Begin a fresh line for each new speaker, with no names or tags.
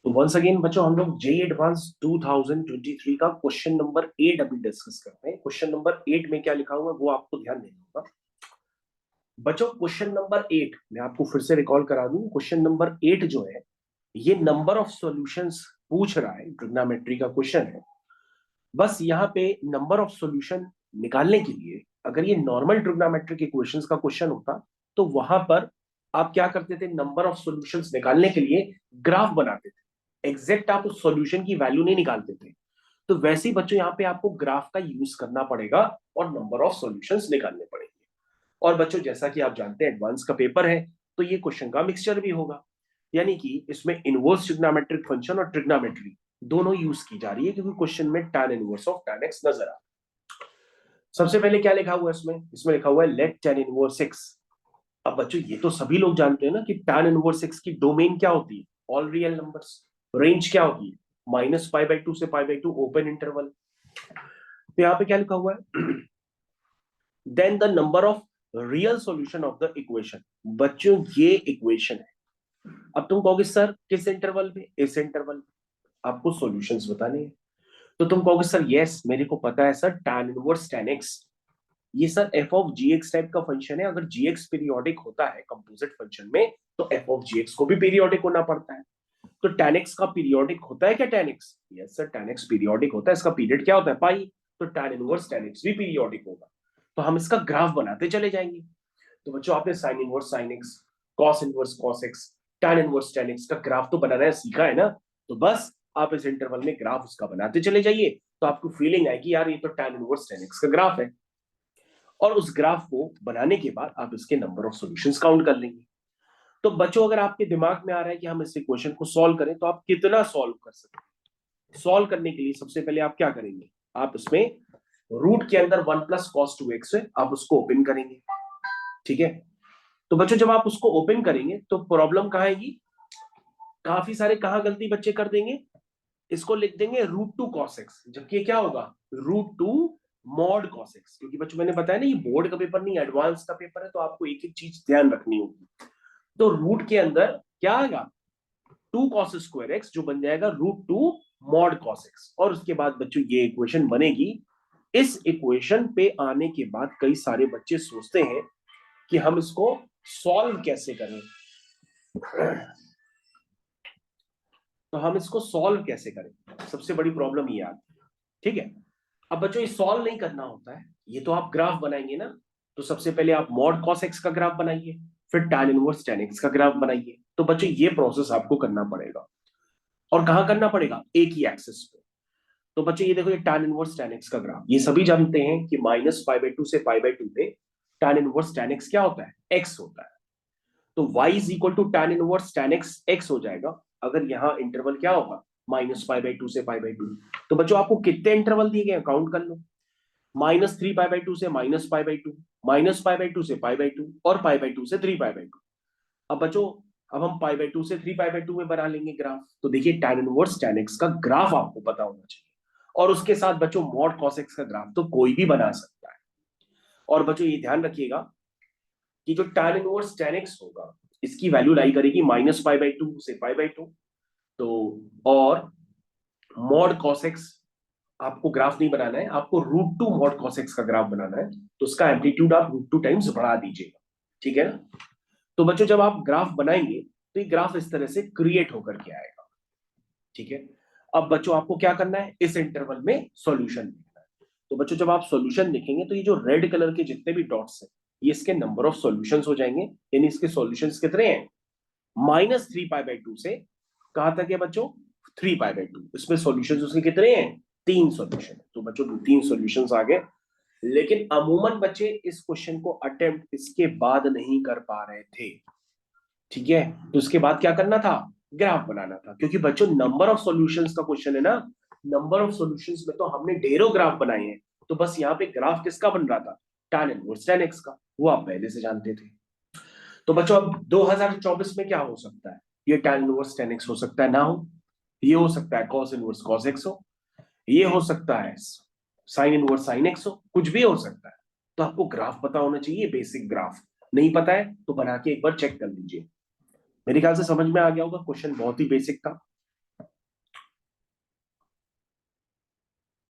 तो once again बच्चों हम लोग जेई एडवांस 2023 का क्वेश्चन नंबर 8 अभी डिस्कस करते हैं। क्वेश्चन नंबर 8 में क्या लिखा हुआ है वो आपको ध्यान देना होगा। बच्चों क्वेश्चन नंबर 8 मैं आपको फिर से रिकॉल करा दूं। क्वेश्चन नंबर 8 जो है ये नंबर ऑफ सॉल्यूशंस पूछ रहा है, ट्रिग्नोमेट्री का क्वेश्चन है। बस यहाँ पे नंबर ऑफ सॉल्यूशन निकालने के लिए अगर ये नॉर्मल ट्रिग्नोमेट्रिक इक्वेशंस का क्वेश्चन होता तो वहां पर आप क्या करते थे, नंबर ऑफ सॉल्यूशंस निकालने के लिए ग्राफ बनाते थे। एग्जैक्ट आप उस सॉल्यूशन की वैल्यू नहीं निकालते थे। तो वैसे ही बच्चों यहाँ पे आपको ग्राफ का यूज करना पड़ेगा और नंबर ऑफ सॉल्यूशंस निकालने पड़ेंगे। और बच्चों जैसा कि आप जानते हैं एडवांस का पेपर है तो ये क्वेश्चन का मिक्सचर भी होगा, यानी कि इसमें इनवर्स ट्रिग्नोमेट्रिक फंक्शन और ट्रिग्नोमेट्री दोनों यूज की जा रही है, क्योंकि क्वेश्चन में tan inverse of tan x नजर आ। सबसे पहले क्या लिखा हुआ है इसमें लिखा हुआ है लेट tan इनवर्स x। अब बच्चों ये तो सभी लोग जानते हैं ना कि tan इनवर्स x की डोमेन क्या होती है, ऑल रियल नंबर्स। रेंज क्या होती है, -π/2 से π/2 ओपन इंटरवल। तो यहाँ पे क्या लिखा हुआ है then the number of real solution of the equation. बच्चों ये इक्वेशन है। अब तुम कहोगे सर किस इंटरवल में, इस इंटरवल में आपको सॉल्यूशंस बताने हैं। तो तुम कहोगे सर यस मेरे को पता है sir tan inverse tan x, ये sir f of gx type का फंक्शन है। अगर gx पीरियोडिक होता है कंपोजिट फंक्शन में तो f ऑफ gx को भी पीरियोडिक होना पड़ता है। तो tan x का पीरियोडिक होता है क्या tan x? Yes sir tan x periodic होता है, इसका पीरियड क्या होता है पाई। तो tan इनवर्स tan x भी पीरियोडिक होगा। तो हम इसका ग्राफ बनाते चले जाएंगे। तो बच्चों आपने sine inverse sine x, cos inverse cos x, tan inverse tan x का ग्राफ तो बनाना है सीखा है ना। तो बस आप इस इंटरवल में ग्राफ उसका बनाते चले जाइए तो आपको फीलिंग आएगी यार ये तो tan इनवर्स tan x का ग्राफ है। और उस ग्राफ को बनाने के बाद आप इसके नंबर ऑफ सॉल्यूशंस काउंट कर लेंगे। तो बच्चों अगर आपके दिमाग में आ रहा है कि हम इस इक्वेशन को सॉल्व करें तो आप कितना सॉल्व कर सकते हैं। सॉल्व करने के लिए सबसे पहले आप क्या करेंगे, आप इसमें रूट के अंदर 1 + cos 2x है आप उसको ओपन करेंगे। ठीक है, तो बच्चों जब आप उसको ओपन करेंगे तो प्रॉब्लम कहां आएगी, काफी सारे कहां गलती बच्चे कर देंगे, इसको लिख देंगे √2 cos x, जबकि ये क्या होगा √2 mod cos x। क्योंकि बच्चों मैंने बताया ना ये बोर्ड का पेपर नहीं एडवांस का पेपर है, तो आपको एक एक चीज ध्यान रखनी होगी। तो रूट के अंदर क्या आएगा 2 cos² x जो बन जाएगा √2 mod cos x। और उसके बाद बच्चों ये इक्वेशन बनेगी। इस इक्वेशन पे आने के बाद कई सारे बच्चे सोचते हैं कि हम इसको सॉल्व कैसे करें, तो हम इसको सॉल्व कैसे करें, सबसे बड़ी प्रॉब्लम ये आती है। ठीक है, अब बच्चों ये सॉल्व नहीं करना होता है, ये तो आप ग्राफ बनाएंगे ना। तो सबसे पहले आप मॉड कॉस एक्स का ग्राफ बनाइए, फिर tan इनवर्स tan x का ग्राफ बनाइए। तो बच्चों ये प्रोसेस आपको करना पड़ेगा। और कहां करना पड़ेगा, एक ही एक्सिस पे। तो बच्चों ये देखो ये tan इनवर्स tan x का ग्राफ, ये सभी जानते हैं कि -π/2 से π/2 पे tan इनवर्स tan x क्या होता है, x होता है। तो y is equal to tan inverse tan x x हो जाएगा अगर यहाँ इंटरवल क्या होगा -π/2 से π/2। तो बच्चों आपको कितने इंटरवल दिए गए काउंट कर लो, -3π/2 से -π/2, -π/2 से π/2 और π/2 से 3π/2। अब बच्चों अब हम π/2 से 3π/2 में बना लेंगे ग्राफ। तो देखिए tan इनवर्स tan x का ग्राफ आपको पता होना चाहिए। और उसके साथ बच्चों मॉड cos x का ग्राफ तो कोई भी बना सकता है। और बच्चों ये ध्यान रखिएगा कि जो tan इनवर्स tan x होगा इसकी वैल्यू लाई करेगी -π/2 से π/2। तो और मॉड cos x आपको ग्राफ नहीं बनाना है, आपको √2 mod cos x का ग्राफ बनाना है। तो उसका एम्पलीट्यूड आप √2 टाइम्स बढ़ा दीजिएगा। ठीक है ना। तो बच्चों जब आप ग्राफ बनाएंगे तो ये ग्राफ इस तरह से क्रिएट होकर के आएगा। ठीक है, अब बच्चों आपको क्या करना है, इस इंटरवल में सॉल्यूशन लिखना है। तो बच्चों जब आप सॉल्यूशन लिखेंगे तो ये जो रेड कलर के जितने भी डॉट्स हैं ये इसके नंबर ऑफ सॉल्यूशंस हो जाएंगे। यानी इसके सॉल्यूशंस कितने हैं, -3π/2 से कहां तक है बच्चों 3π/2। इसमें सॉल्यूशंस उसके कितने हैं, 3 सॉल्यूशन। तो बच्चों 3 सॉल्यूशंस आ गए। लेकिन अमूमन बच्चे इस क्वेश्चन को अटेम्प्ट इसके बाद नहीं कर पा रहे थे। ठीक है, तो इसके बाद क्या करना था, ग्राफ बनाना था। क्योंकि बच्चों नंबर ऑफ सॉल्यूशंस का क्वेश्चन है ना, नंबर ऑफ सॉल्यूशंस में तो हमने ढेरों ग्राफ बनाए हैं। तो बस यहाँ पे ग्राफ किसका बन रहा था, tan इनवर्स tan x का, वो आप पहले से जानते थे। तो बच्चों अब 2024 में क्या हो सकता है, ये tan इनवर्स tan x हो सकता है ना हो, ये हो सकता है cos इनवर्स cos x हो, ये हो सकता है sin इनवर्स sin x हो, कुछ भी हो सकता है। तो आपको ग्राफ पता होना चाहिए, बेसिक ग्राफ। नहीं पता है तो बना के एक बार चेक कर लीजिए। मेरे ख्याल से समझ में आ गया होगा, क्वेश्चन बहुत ही बेसिक था।